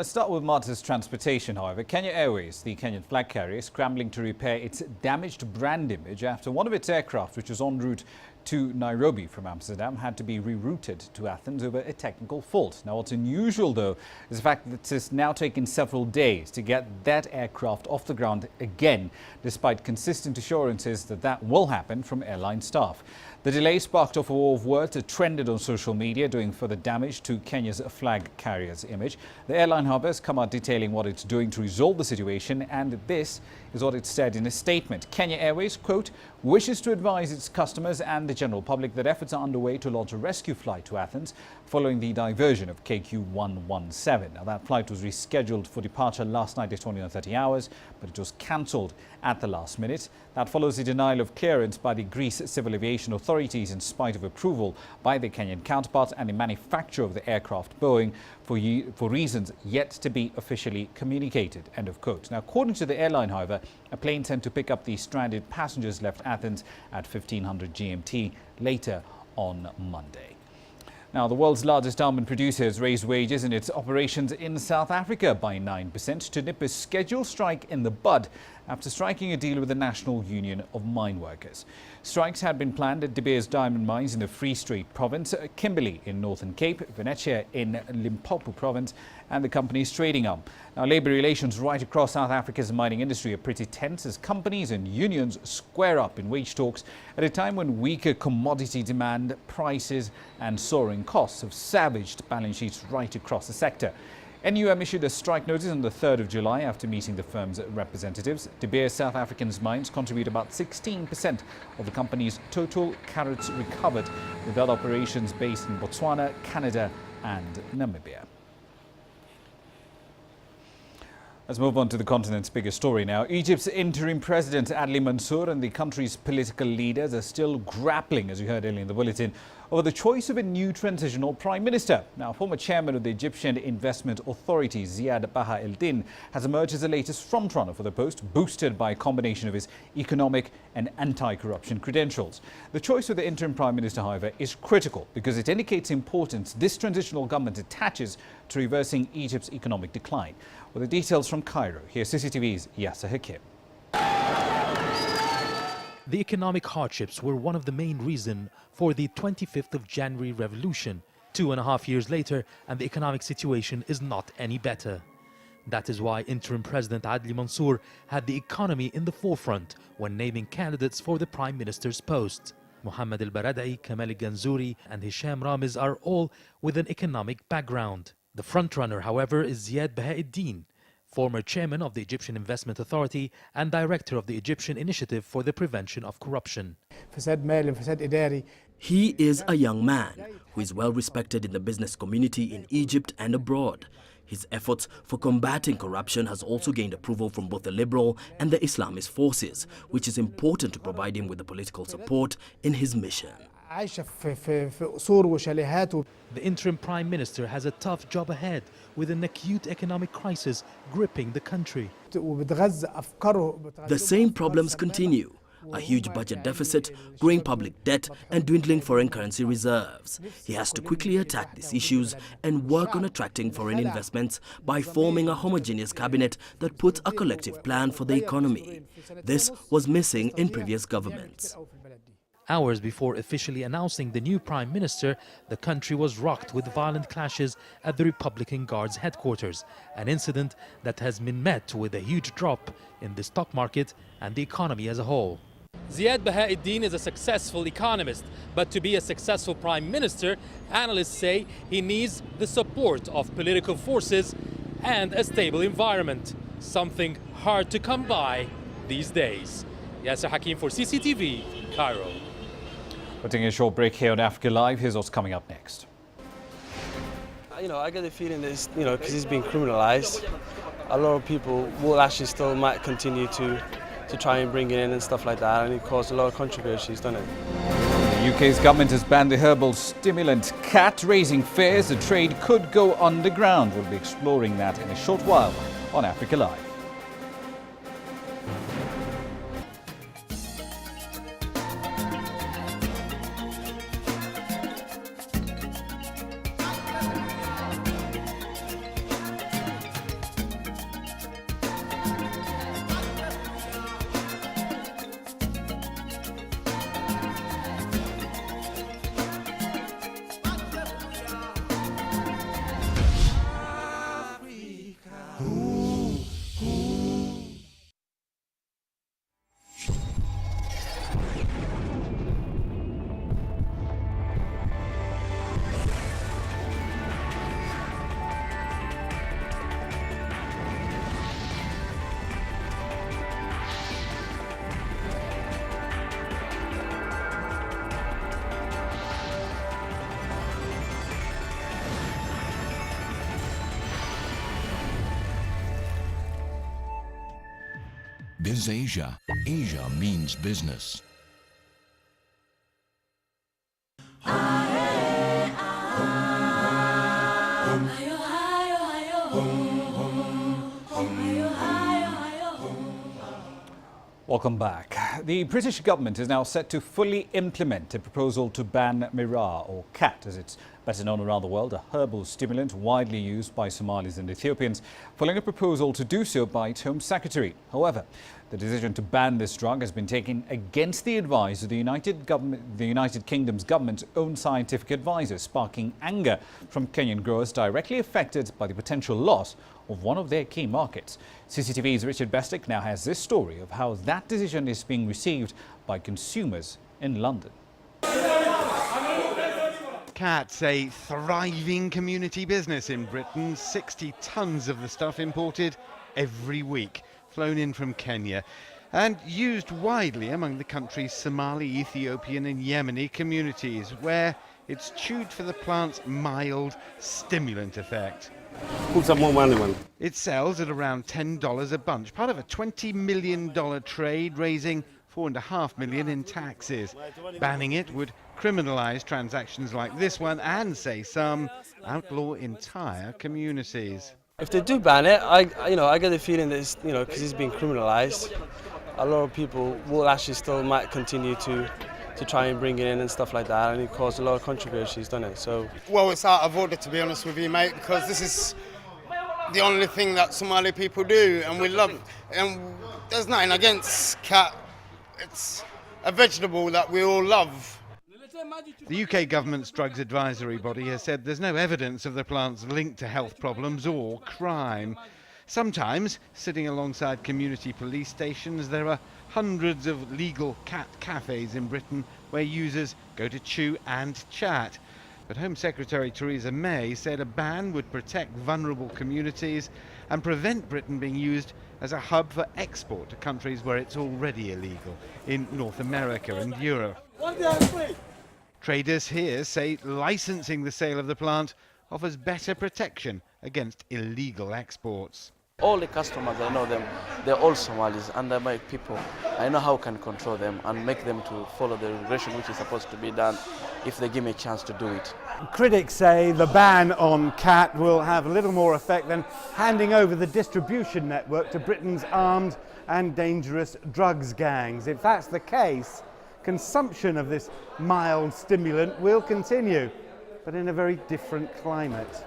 Let's start with Marta's transportation, however. Kenya Airways, the Kenyan flag carrier, is scrambling to repair its damaged brand image after one of its aircraft, which was en route to Nairobi from Amsterdam, had to be rerouted to Athens over a technical fault. Now, what's unusual, though, is the fact that it's now taken several days to get that aircraft off the ground again, despite consistent assurances that that will happen from airline staff. The delay sparked off a war of words that trended on social media, doing further damage to Kenya's flag carrier's image. The airline hub has come out detailing what it's doing to resolve the situation, and this is what it said in a statement. Kenya Airways, quote, wishes to advise its customers and the general public that efforts are underway to launch a rescue flight to Athens following the diversion of KQ117. Now, that flight was rescheduled for departure last night at 20:30 hours, but it was cancelled at the last minute. That follows the denial of clearance by the Greece Civil Aviation Authorities in spite of approval by the Kenyan counterpart and the manufacturer of the aircraft, Boeing, for reasons yet to be officially communicated, end of quote. Now, according to the airline, however, a plane sent to pick up the stranded passengers left Athens at 1500 GMT later on Monday. Now, the world's largest almond producer has raised wages in its operations in South Africa by 9% to nip a scheduled strike in the bud after striking a deal with the National Union of Mine Workers. Strikes had been planned at De Beers diamond mines in the Free State province, Kimberley in Northern Cape, Venetia in Limpopo province, and the company's trading arm. Now, labour relations right across South Africa's mining industry are pretty tense as companies and unions square up in wage talks at a time when weaker commodity demand, prices and soaring costs have savaged balance sheets right across the sector. NUM issued a strike notice on the 3rd of July after meeting the firm's representatives. De Beers South African's mines contribute about 16% of the company's total carats recovered, with other operations based in Botswana, Canada and Namibia. Let's move on to the continent's biggest story now. Egypt's interim president Adli Mansour and the country's political leaders are still grappling, as you heard earlier in the bulletin, over the choice of a new transitional prime minister. Now, former chairman of the Egyptian Investment Authority, Ziad Baha el-Din, has emerged as the latest frontrunner for the post, boosted by a combination of his economic and anti-corruption credentials. The choice of the interim prime minister, however, is critical because it indicates the importance this transitional government attaches to reversing Egypt's economic decline. With the details from Cairo, here's CCTV's Yasser Hakim. The economic hardships were one of the main reasons for the 25th of January revolution. 2.5 years later, and the economic situation is not any better. That is why interim President Adli Mansour had the economy in the forefront when naming candidates for the prime minister's post. Mohammed al-Baradei, Kamal al-Ganzouri and Hisham Ramiz are all with an economic background. The frontrunner, however, is Ziad Baha el-Din, former chairman of the Egyptian Investment Authority and director of the Egyptian Initiative for the Prevention of Corruption. He is a young man who is well respected in the business community in Egypt and abroad. His efforts for combating corruption has also gained approval from both the liberal and the Islamist forces, which is important to provide him with the political support in his mission. The interim prime minister has a tough job ahead with an acute economic crisis gripping the country. The same problems continue. A huge budget deficit, growing public debt and dwindling foreign currency reserves. He has to quickly attack these issues and work on attracting foreign investments by forming a homogeneous cabinet that puts a collective plan for the economy. This was missing in previous governments. Hours before officially announcing the new prime minister, the country was rocked with violent clashes at the Republican Guard's headquarters, an incident that has been met with a huge drop in the stock market and the economy as a whole. Ziad Baha el-Din is a successful economist, but to be a successful prime minister, analysts say he needs the support of political forces and a stable environment, something hard to come by these days. Yasser Hakim for CCTV, Cairo. We're taking a short break here on Africa Live. Here's what's coming up next. I get the feeling that, because he's been criminalized, a lot of people will actually still might continue to try and bring it in and stuff like that, and it caused a lot of controversies, doesn't it? The UK's government has banned the herbal stimulant cat, raising fears the trade could go underground. We'll be exploring that in a short while on Africa Live. BizAsia. Asia means business. Welcome back. The British government is now set to fully implement a proposal to ban Miraa, or cat as it's better known around the world, a herbal stimulant widely used by Somalis and Ethiopians, following a proposal to do so by its Home Secretary. However, the decision to ban this drug has been taken against the advice of the United Kingdom's government's own scientific advisors, sparking anger from Kenyan growers directly affected by the potential loss of one of their key markets. CCTV's Richard Bestick now has this story of how that decision is being received by consumers in London. Cat's a thriving community business in Britain. 60 tons of the stuff imported every week, flown in from Kenya, and used widely among the country's Somali, Ethiopian and Yemeni communities, where it's chewed for the plant's mild stimulant effect. Put some more money, man. It sells at around $10 a bunch, part of a $20 million trade, raising $4.5 million in taxes. Banning it would criminalise transactions like this one and, say some, outlaw entire communities. If they do ban it, I get the feeling that it's, because it's been criminalised, a lot of people will actually still might continue to try and bring it in and stuff like that, and it caused a lot of controversies, doesn't it? So, well, it's out of order, to be honest with you, mate, because this is the only thing that Somali people do, and we love it. And there's nothing against cat. It's a vegetable that we all love. The UK government's drugs advisory body has said there's no evidence of the plant's link to health problems or crime. Sometimes, sitting alongside community police stations, there are hundreds of legal cat cafes in Britain where users go to chew and chat. But Home Secretary Theresa May said a ban would protect vulnerable communities and prevent Britain being used as a hub for export to countries where it's already illegal, in North America and Europe. Traders here say licensing the sale of the plant offers better protection against illegal exports. All the customers, I know them, they're all Somalis and they're my people. I know how I can control them and make them to follow the regulation which is supposed to be done if they give me a chance to do it. Critics say the ban on cat will have little more effect than handing over the distribution network to Britain's armed and dangerous drugs gangs. If that's the case, consumption of this mild stimulant will continue, but in a very different climate.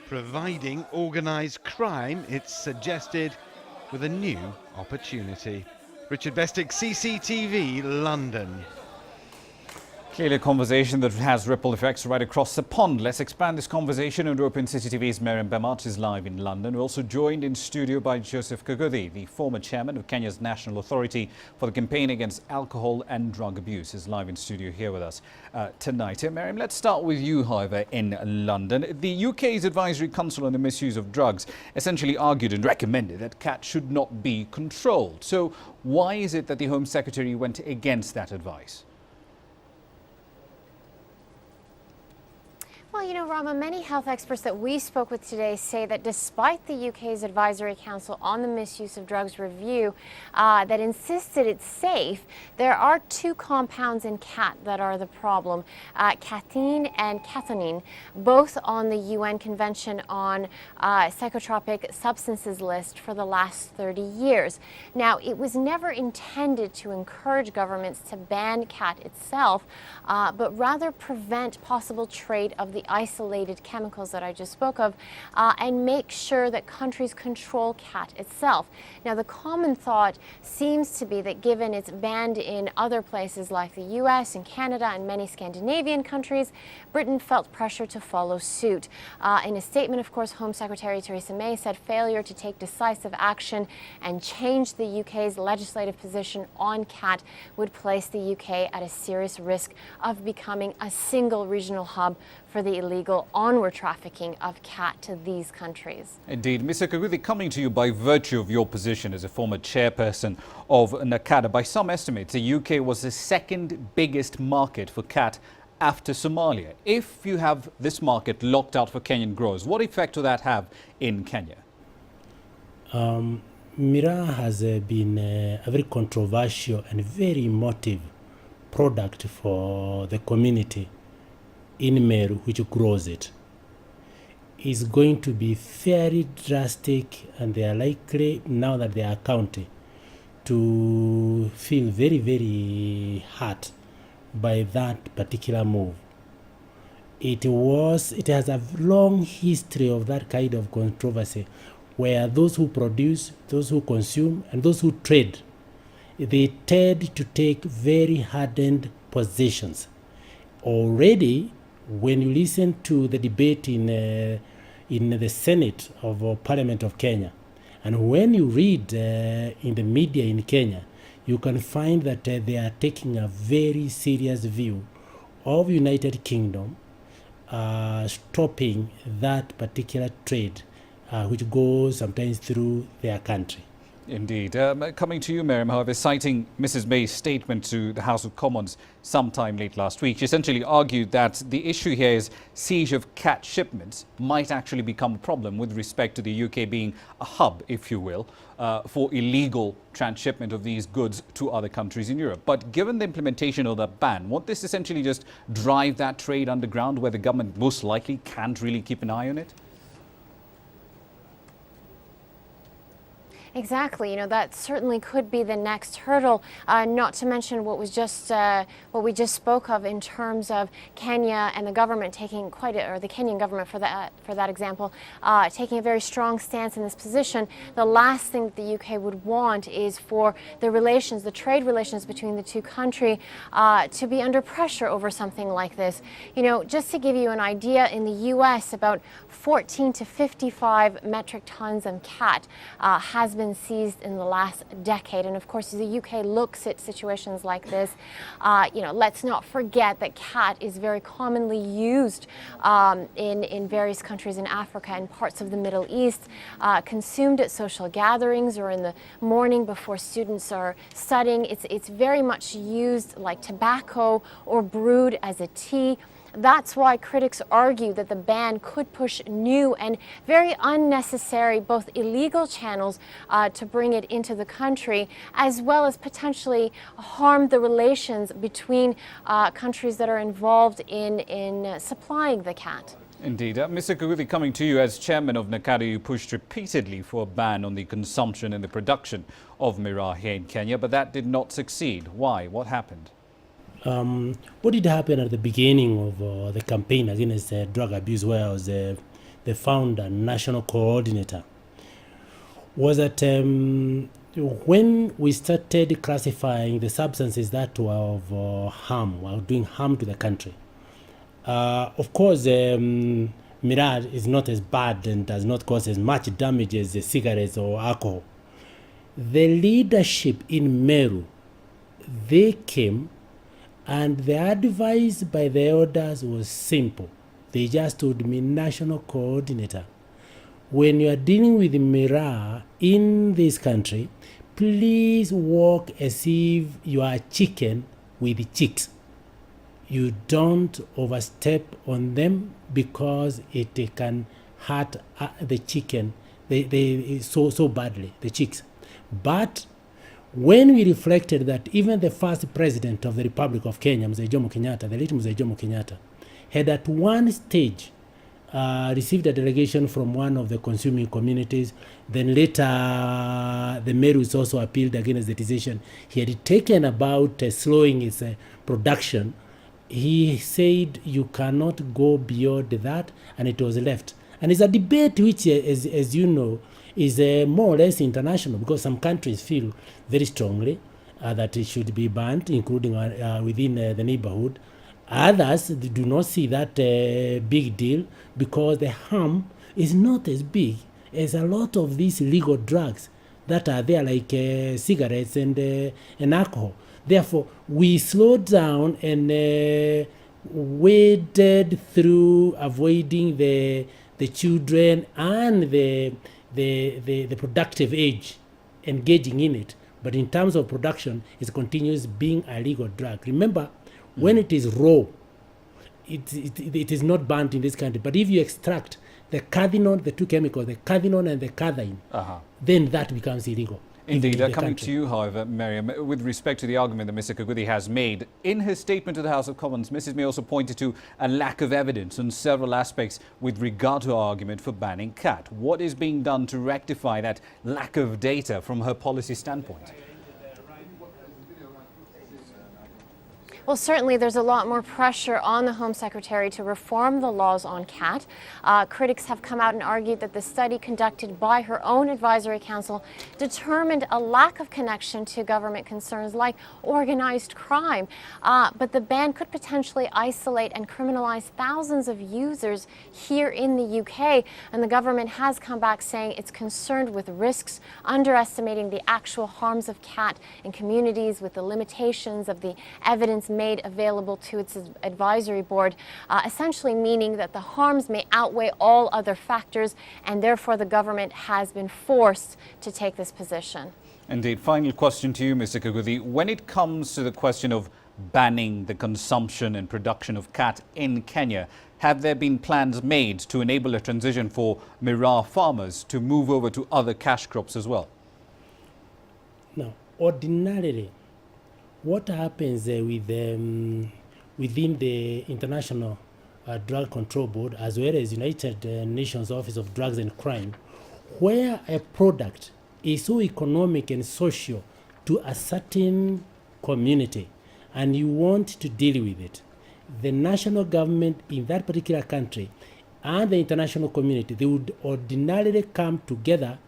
Providing organised crime, it's suggested, with a new opportunity. Richard Bestick, CCTV, London. Clearly a conversation that has ripple effects right across the pond. Let's expand this conversation and open CCTV's Miriam Bemat is live in London. We're also joined in studio by Joseph Kaguthi, the former chairman of Kenya's National Authority for the Campaign Against Alcohol and Drug Abuse. Is live in studio here with us tonight. Miriam, let's start with you, however, in London. The UK's Advisory Council on the Misuse of Drugs essentially argued and recommended that cat should not be controlled. So why is it that the Home Secretary went against that advice? Well, you know, Rama, many health experts that we spoke with today say that despite the UK's Advisory Council on the Misuse of Drugs review that insisted it's safe, there are two compounds in cat that are the problem, cathine and cathonine, both on the UN Convention on Psychotropic Substances list for the last 30 years. Now, it was never intended to encourage governments to ban cat itself, but rather prevent possible trade of the isolated chemicals that I just spoke of, and make sure that countries control cat itself. Now, the common thought seems to be that given it's banned in other places like the US and Canada and many Scandinavian countries, Britain felt pressure to follow suit. In a statement, of course, Home Secretary Theresa May said failure to take decisive action and change the UK's legislative position on cat would place the UK at a serious risk of becoming a single regional hub for the illegal onward trafficking of cat to these countries. Indeed. Mr. Kaguthi, coming to you by virtue of your position as a former chairperson of NACADA, by some estimates, the UK was the second biggest market for cat after Somalia. If you have this market locked out for Kenyan growers, what effect will that have in Kenya? Miraa has been a very controversial and very emotive product for the community in Meru which grows it. Is going to be very drastic, and they are likely, now that they are county, to feel very, very hurt by that particular move. It has a long history of that kind of controversy, where those who produce, those who consume, and those who trade, they tend to take very hardened positions. Already, when you listen to the debate in the Senate of Parliament of Kenya, and when you read in the media in Kenya, you can find that they are taking a very serious view of United Kingdom stopping that particular trade, which goes sometimes through their country. Indeed. Coming to you, Miriam, however, citing Mrs. May's statement to the House of Commons sometime late last week, she essentially argued that the issue here is siege of cat shipments might actually become a problem with respect to the UK being a hub, if you will, for illegal transshipment of these goods to other countries in Europe. But given the implementation of the ban, won't this essentially just drive that trade underground where the government most likely can't really keep an eye on it? Exactly. That certainly could be the next hurdle. Not to mention what we just spoke of in terms of Kenya and the government taking or the Kenyan government for that example, taking a very strong stance in this position. The last thing that the UK would want is for the trade relations between the two countries to be under pressure over something like this. Just to give you an idea, in the US, about 14 to 55 metric tons of cat has been seized in the last decade. And of course, as the UK looks at situations like this, let's not forget that cat is very commonly used in various countries in Africa and parts of the Middle East, consumed at social gatherings or in the morning before students are studying. It's very much used like tobacco or brewed as a tea. That's why critics argue that the ban could push new and very unnecessary, both illegal channels to bring it into the country, as well as potentially harm the relations between countries that are involved in supplying the cat. Indeed. Mr. Kaguthi, coming to you, as chairman of NACADA, you pushed repeatedly for a ban on the consumption and the production of miraa here in Kenya, but that did not succeed. Why? What happened? What did happen at the beginning of the campaign against drug abuse, where I was the founder, national coordinator, was that when we started classifying the substances that were of harm, were doing harm to the country, of course, miraa is not as bad and does not cause as much damage as the cigarettes or alcohol. The leadership in Meru, they came, and the advice by the elders was simple. They just told me, national coordinator, when you are dealing with miraa in this country, please walk as if you are a chicken with chicks. You don't overstep on them, because it can hurt the chicken so badly, the chicks. But when we reflected that even the first president of the Republic of Kenya, Mzee Jomo Kenyatta, the late Mzee Jomo Kenyatta, had at one stage received a delegation from one of the consuming communities. Then later, the Merus also appealed against the decision he had taken about slowing its production. He said you cannot go beyond that, and it was left. And it's a debate which, as you know, is more or less international, because some countries feel very strongly that it should be banned, including within the neighborhood. Others do not see that big deal, because the harm is not as big as a lot of these illegal drugs that are there, like cigarettes and alcohol. Therefore, we slowed down and waded through avoiding the children and the productive age engaging in it. But in terms of production, it continues being a legal drug. Remember, when it is raw, it is not banned in this country. But if you extract the cathinone, the two chemicals, the cathinone and the cathine, then that becomes illegal. Indeed. Coming to you, however, Miriam, with respect to the argument that Mr. Kagudi has made, in his statement to the House of Commons, Mrs. May also pointed to a lack of evidence on several aspects with regard to her argument for banning cat. What is being done to rectify that lack of data from her policy standpoint? Well, certainly there's a lot more pressure on the Home Secretary to reform the laws on cat. Critics have come out and argued that the study conducted by her own advisory council determined a lack of connection to government concerns like organized crime. But the ban could potentially isolate and criminalize thousands of users here in the UK. And the government has come back saying it's concerned with risks, underestimating the actual harms of cat in communities with the limitations of the evidence made available to its advisory board, essentially meaning that the harms may outweigh all other factors, and therefore the government has been forced to take this position. Indeed. Final question to you, Mr. Kagudi. When it comes to the question of banning the consumption and production of cat in Kenya, have there been plans made to enable a transition for Miraa farmers to move over to other cash crops as well? No, ordinarily, what happens within the International Drug Control Board, as well as United Nations Office of Drugs and Crime, where a product is so economic and social to a certain community, and you want to deal with it, the national government in that particular country and the international community, they would ordinarily come together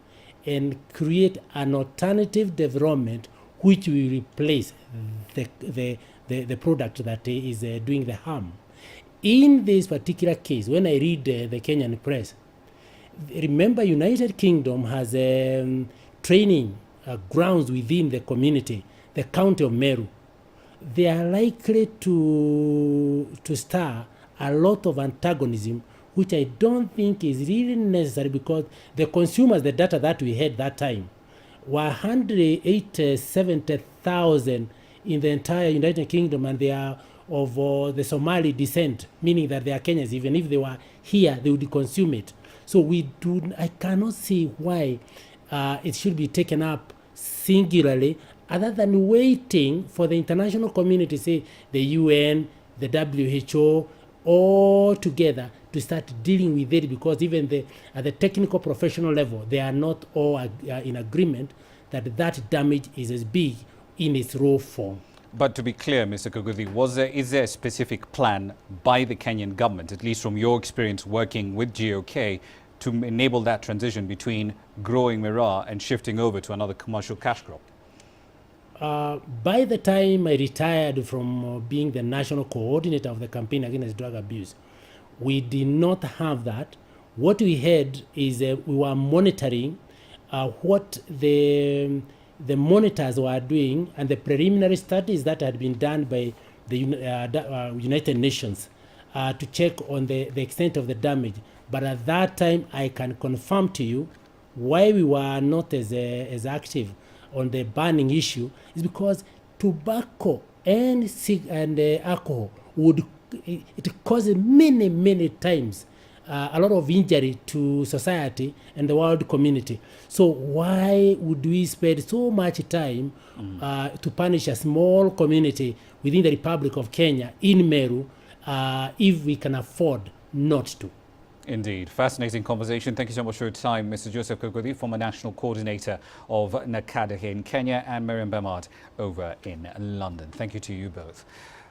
and create an alternative development which will replace the product that is doing the harm. In this particular case, when I read the Kenyan press, remember United Kingdom has training grounds within the community, the county of Meru. They are likely to stir a lot of antagonism, which I don't think is really necessary, because the consumers, the data that we had that time, were 170,000 in the entire United Kingdom, and they are of the Somali descent, meaning that they are Kenyans. Even if they were here, they would consume it. So I cannot see why it should be taken up singularly, other than waiting for the international community, say the UN, the WHO, all together to start dealing with it, because even at the technical professional level, they are not all in agreement that that damage is as big in its raw form. But to be clear, Mr. Kagudi, is there a specific plan by the Kenyan government, at least from your experience working with GOK, to enable that transition between growing Miraa and shifting over to another commercial cash crop? By the time I retired from being the national coordinator of the campaign against drug abuse, we did not have that. What we had is we were monitoring what the monitors were doing, and the preliminary studies that had been done by the United Nations to check on the extent of the damage. But at that time, I can confirm to you why we were not as active on the banning issue is because tobacco and alcohol it causes many times a lot of injury to society and the world community. So why would we spend so much time to punish a small community within the Republic of Kenya in Meru if we can afford not to? Indeed. Fascinating conversation. Thank you so much for your time, Mr. Joseph Kagudi, former National Coordinator of NACADA here in Kenya, and Miriam Bemard over in London. Thank you to you both.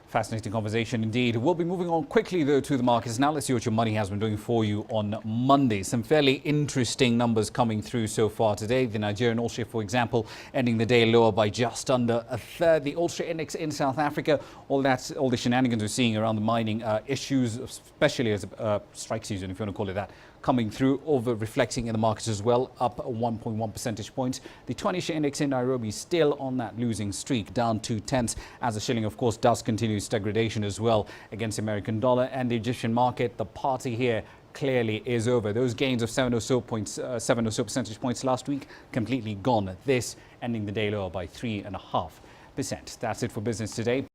Fascinating conversation indeed. We'll be moving on quickly, though, to the markets. Now let's see what your money has been doing for you on Monday. Some fairly interesting numbers coming through so far today. The Nigerian All-Share, for example, ending the day lower by just under a third. The All-Share index in South Africa, all the shenanigans we're seeing around the mining issues, especially as strike season, if you want to call it that, coming through, over reflecting in the markets as well, up 1.1 percentage points. The 20-share index in Nairobi still on that losing streak, down 0.2, as the shilling, of course, does continue its degradation as well against the American dollar. And the Egyptian market, the party here clearly is over. Those gains of 7 or so percentage points last week, completely gone. This ending the day lower by 3.5%. That's it for business today.